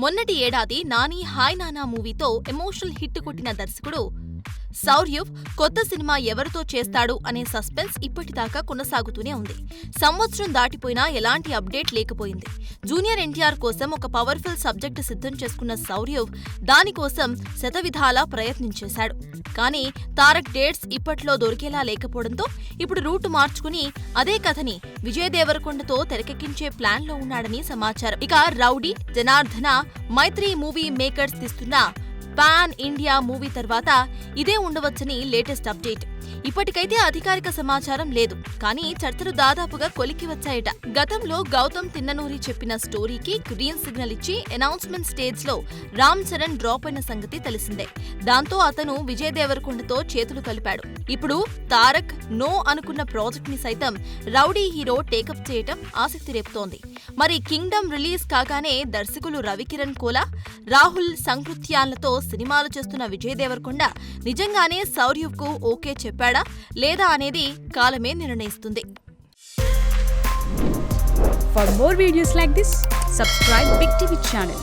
మొన్నటి ఏడాది నాని హాయ్ నానా మూవీతో ఎమోషనల్ హిట్ కొట్టిన దర్శకుడు సౌర్యవ్ కొత్త సినిమా ఎవరితో చేస్తాడు అనే సస్పెన్స్ ఇప్పటిదాకా కొనసాగుతూనే ఉంది. సంవత్సరం దాటిపోయినా ఎలాంటి అప్డేట్ లేకపోయింది. జూనియర్ ఎన్టీఆర్ కోసం ఒక పవర్ఫుల్ సబ్జెక్ట్ సిద్ధం చేసుకున్న సౌర్యవ్ దానికోసం శతవిధాలా ప్రయత్నించేశాడు. కానీ తారక్ డేట్స్ ఇప్పట్లో దొరికేలా లేకపోవడంతో ఇప్పుడు రూటు మార్చుకుని అదే కథని విజయ్ దేవరకొండతో తెరకెక్కించే ప్లాన్లో ఉన్నాడని సమాచారం. ఇక రౌడీ, జనార్దన, మైత్రి మూవీ మేకర్స్ తీస్తున్న పాన్ ఇండియా మూవీ తర్వాత ఇదే ఉండవచ్చని లేటెస్ట్ అప్డేట్. ఇప్పటికైతే అధికారిక సమాచారం లేదు, కానీ చర్చలు దాదాపుగా కొలిక్కి వచ్చాయట. గతంలో గౌతమ్ తిన్ననూరి చెప్పిన స్టోరీకి గ్రీన్ సిగ్నల్ ఇచ్చి అనౌన్స్మెంట్ స్టేజ్ లో రామ్ చరణ్ డ్రాప్ అయిన సంగతి తెలిసిందే. దాంతో అతను విజయ్ దేవరకొండతో చేతులు కలిపాడు. ఇప్పుడు తారక్ నో అనుకున్న ప్రాజెక్ట్ ని సైతం రౌడీ హీరో టేకప్ చేయటం ఆసక్తి రేపుతోంది. మరి కింగ్డమ్ రిలీజ్ కాగానే దర్శకులు రవికిరణ్ కోలా, రాహుల్ సంకృత్యాలతో సినిమాలు చేస్తున్న విజయ్ దేవరకొండ నిజంగానే సౌర్యవ్ కు ఓకే చెప్పాడా లేదా అనేది కాలమే నిర్ణయిస్తుంది. For more videos like this, subscribe Big TV channel.